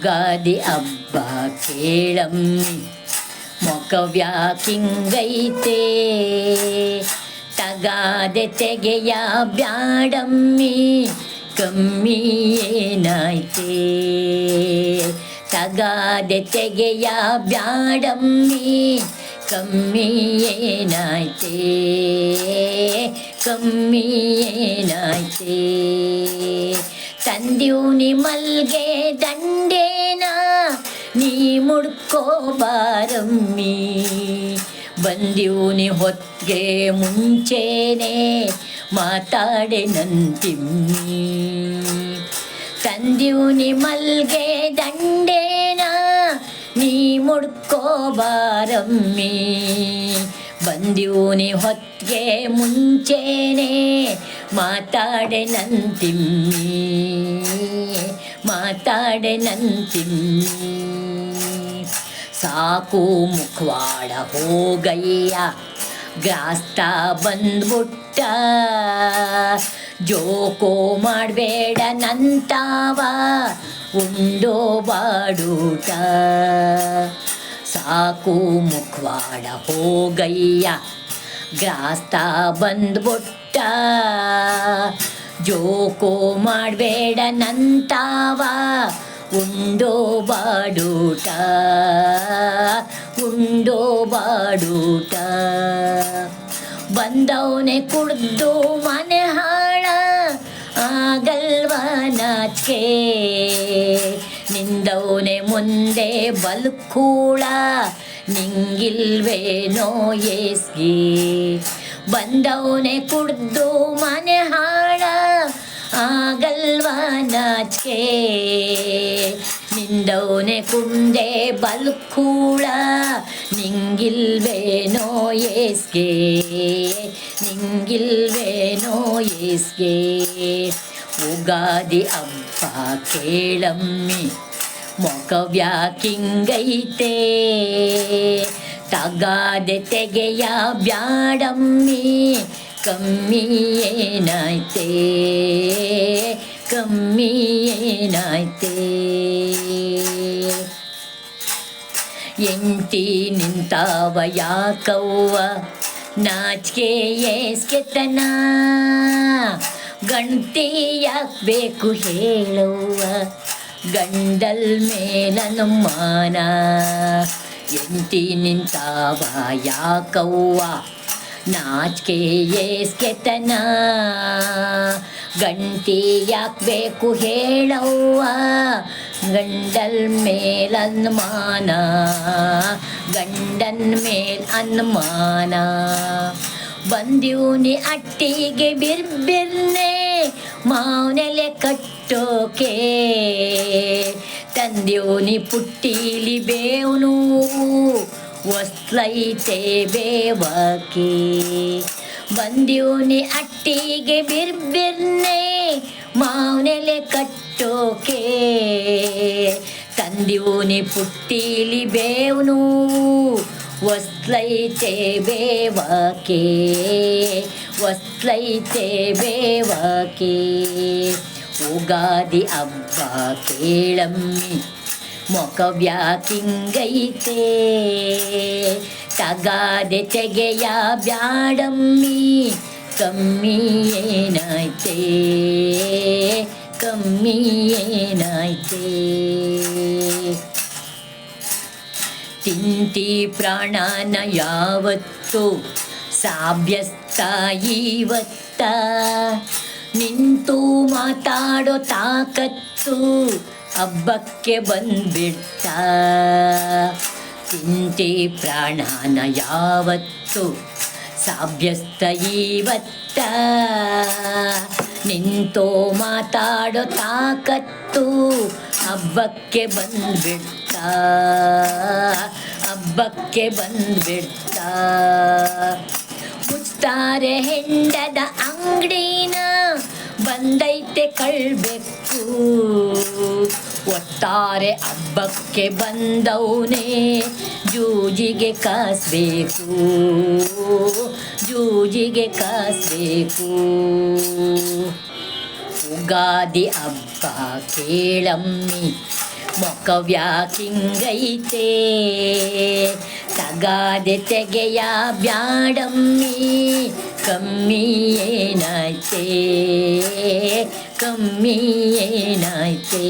ಉಗಾದಿ ಹಬ್ಬ ಕೇಳಮ್ಮಿ ಮೊಕವ್ಯಾಕಿಂಗೈತೆ ತಗಾದೆ ತೆಗೆಯ ಬ್ಯಾಡಮ್ಮಿ ಕಮ್ಮಿ ಏನಾಯ್ತೆ ತಗಾದೆ ತೆಗೆಯ ಬ್ಯಾಡಮ್ಮಿ ಕಮ್ಮಿ ಏನಾಯ್ತೆ ಕಮ್ಮಿ ಏನಾಯ್ತೆ ತಂದೀವ್ನಿ ಮಲ್ಗೆ ದಂಡೇನ ನೀ ಮುಡ್ಕೋ ಬಾರಮ್ಮಿ ಬಂದೀವ್ನಿ ಹೊತ್ತಿಗೆ ಮುಂಚೆನೆ ಮಾತಾಡೆ ನಂತಿಮ್ಮಿ ತಂದೀವ್ನಿ ಮಲ್ಗೆ ದಂಡೇನ ನೀ ಮುಡ್ಕೋ ಬಾರಮ್ಮಿ ಬಂದೀವ್ನಿ ಹೊತ್ತಿಗೆ ಮುಂಚೆನೆ ಮಾತಾಡೆ ನಂತಿಮ್ಮಿ ಮಾತಾಡೆ ನಂತಿಮ್ಮಿ ಸಾಕು ಮುಖವಾಡ ಹೋಗಯ್ಯ ಗ್ರಾಸ್ತ ಬಂದ್ಬಿಟ್ಟ ಜೋಕೋ ಮಾಡಬೇಡ ನಂತಾವ ಉಂಡೋ ಬಾಡೂಟ ಸಾಕು ಮುಖವಾಡ ಹೋಗಯ್ಯ ಗ್ರಾಸ್ತ ಬಂದ್ಬಿಟ್ಟ ಜೋಕೋ ಮಾಡಬೇಡ ನಂತಾವ ಉಂಡೋ ಬಾಡೂಟ ಉಂಡೋ ಬಾಡೂಟ ಬಂದವನೆ ಕುಡ್ದು ಮನೆ ಹಾಳ ಆಗಲ್ವ ನಾಚಿಕೆ ನಿಂದವನೆ ಮುಂದೆ ಬಲ್ಕೂಳ ನಿಂಗಿಲ್ವೇನೋ ಏಸ್ಗಿ ಬಂದವನೆ ಕುಡ್ದು ಮನೆ ಹಾಳ ಆಗಲ್ವ ನಾಚಿಕೆ ನಿಂದವನೆ ಕುಂದೆ ಬಲ್ಕೂಳ ನಿಂಗಿಲ್ವೇನೋ ಏಸ್ಗೆ ನಿಂಗಿಲ್ವೇನೋ ಏಸ್ಗೆ ಉಗಾದಿ ಹಬ್ಬ ಕೇಳಮ್ಮಿ ಮೊಕವ್ಯಾಕಿಂಗೈತೆ ತಗಾದೆ ತೆಗೆಯ ಬ್ಯಾಡಮ್ಮಿ ಕಮ್ಮಿ ಏನಾಯ್ತೆ ಕಮ್ಮಿ ಏನಾಯ್ತೆ ಎಂಟಿ ನಿಂತಾವ ಯಾಕವ್ವ ನಾಚಿಕೆ ಏಸ್ಕೆತನ ಗಂಟಿ ಯಾಕೆ ಬೇಕು ಹೇಳವ್ವ ಗಂಡಲ್ ಮೇಲನುಮಾನ ಎಂಟಿ ನಿಂತಾವ ಯಾಕವ್ವ ನಾಚಿಕೆ ಏಸ್ಕೆತನ ಗಂಟಿ ಯಾಕೆ ಬೇಕು ಹೇಳವ್ವ ಗಂಡಲ್ ಮೇಲ್ ಅನುಮಾನ ಗಂಡನ್ ಮೇಲ್ ಅನುಮಾನ ಬಂದೀವ್ನಿ ಅಟ್ಟಿಗೆ ಬಿರ್ಬಿರ್ನೆ ಮಾವನೆಲೆ ಕಟ್ಟೋಕೆ ತಂದೀವ್ನಿ ಪುಟ್ಟೀಲಿ ಬೇವ್ನು ಹೊಸ್ಲೈತೆ ಬೇವಕ್ಕೆ ಬಂದೀವ್ನಿ ಅಟ್ಟಿಗೆ ಬಿರ್ಬಿರ್ನೆ ಮಾವನೆಲೆ ಕಟ್ಟೋಕೆ ತಂದೀವ್ನಿ ಪುಟ್ಟೀಲಿ ಬೇವ್ನು ಹೊಸ್ಲೈತೆ ಬೇವಕ್ಕೆ ಹೊಸ್ಲೈತೆ ಬೇವಕ್ಕೆ ಉಗಾದಿ ಹಬ್ಬ ಕೇಳಮ್ಮಿ ಮೊಕವ್ಯಾಕಿಂಗೈತೆ ತಗಾದೆ ತೆಗೆಯ ಬ್ಯಾಡಮ್ಮಿ ಕಮ್ಮಿ ಏನಾಯ್ತೆ ಕಮ್ಮಿ ಏನಾಯ್ತೆ ತಿಂತಿ ಪ್ರಾಣನ ಯಾವತ್ತು ಸಾಭ್ಯಸ್ತ ಇವತ್ತ ನಿಂತು ಮಾತಾಡೋ ತಾಕತ್ತು ಹಬ್ಬಕ್ಕೆ ಬಂದ್ಬಿಡ್ತ ತಿಂತಿ ಪ್ರಾಣನ ಯಾವತ್ತು ಸಾಭ್ಯಸ್ತ ಇವತ್ತ ನಿಂತೋ ಮಾತಾಡೋ ತಾಕತ್ತು ಹಬ್ಬಕ್ಕೆ ಬಂದ್ಬಿಡ್ತ ಹಬ್ಬಕ್ಕೆ ಬಂದ್ಬಿಡ್ತ ಮುಚ್ತಾರೆ ಹೆಂಡದ ಅಂಗಡಿನ ಬಂದೈತೆ ಕಳ್ಬೇಕು ಒಟ್ಟಾರೆ ಹಬ್ಬಕ್ಕೆ ಬಂದವನೇ ಜೂಜಿಗೆ ಕಾಸ್ಬೇಕು ಜೂಜಿಗೆ ಕಾಸ್ಬೇಕು ಉಗಾದಿ ಹಬ್ಬ ಕೇಳಮ್ಮಿ ಮೊಕವ್ಯಾಕಿಂಗೈತೆ ತಗಾದೆ ತೆಗೆಯ ಬ್ಯಾಡಮ್ಮಿ ಕಮ್ಮಿ ಏನಾಯ್ತೆ ಕಮ್ಮಿ ಏನಾಯ್ತೆ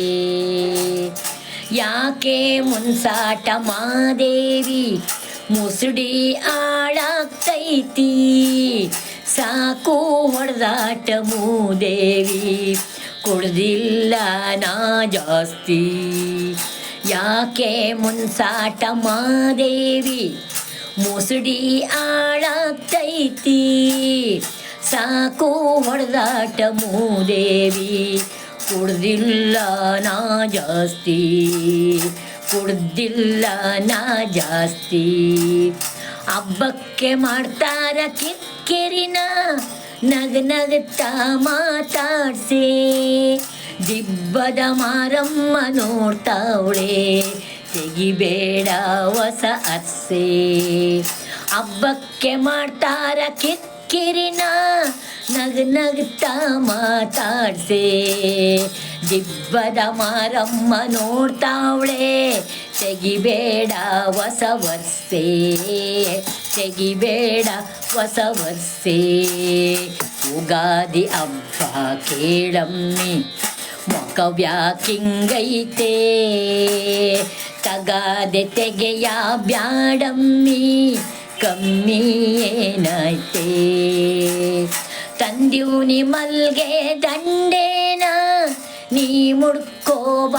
ಯಾಕೆ ಮುನ್ಸಾಟ ಮಾದೇವಿ ಮುಸುಡಿ ಆಳಾಗ್ತೈತಿ ಸಾಕು ಹೊಡೆದಾಟ ಮೂದೇವಿ ಕುಡ್ದಿಲ್ಲ ನಾ ಜಾಸ್ತಿ ಯಾಕೆ ಮುನ್ಸಾಟ ಮಾದೇವಿ ಮುಸುಡಿ ಆಳಾಗ್ತೈತಿ ಸಾಕು ಹೊಡೆದಾಟ ಮೂದೇವಿ ಕುಡ್ದಿಲ್ಲ ನಾ ಜಾಸ್ತಿ ಕುಡ್ದಿಲ್ಲ ನಾ ಜಾಸ್ತಿ ಹಬ್ಬಕ್ಕೆ ಮಾಡ್ತಾರ ಕಿಕ್ಕಿರಿನ ನಗನಗ್ತಾ ಮಾತಾಡ್ಸೆ ದಿಬ್ಬದ ಮಾರಮ್ಮ ನೋಡ್ತಾವಳೆ ತೆಗಿಬೇಡ ಹೊಸ ಅರ್ಸೆ ಹಬ್ಬಕ್ಕೆ ಮಾಡ್ತಾರ ಕಿಕ್ಕಿರಿನ ನಗನಗ್ತಾ ಮಾತಾಡ್ಸೆ ದಿಬ್ಬದ ಮಾರಮ್ಮ ನೋಡ್ತಾವಳೆ ತೆಗಿಬೇಡ ಹೊಸ ವರ್ಷೆ ತೆಗಿಬೇಡ ಹೊಸ ವರ್ಷೆ ಉಗಾದಿ ಹಬ್ಬ ಕೇಳಮ್ಮಿ ಮೊಕವ್ಯಾಕಿಂಗೈತೆ ತಗಾದೆ ತೆಗೆಯ ಬ್ಯಾಡಮ್ಮಿ ಕಮ್ಮಿ ಏನಾಯ್ತೆ ತಂದೀವ್ನಿ ಮಲ್ಗೆ ದಂಡೇನ ನೀ ಮುಡ್ಕೋಬಾರಮ್ಮಿ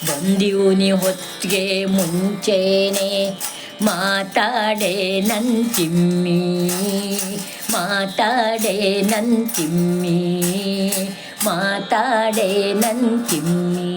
ಬಂದೀವ್ನಿ ಹೊತ್ತಿಗೆ ಮುಂಚೆನೆ ಮಾತಾಡೆ ನಂತಿಮ್ಮಿ ಮಾತಾಡೆ ನಂತಿಮ್ಮಿ ಮಾತಾಡೆ ನಂತಿಮ್ಮಿ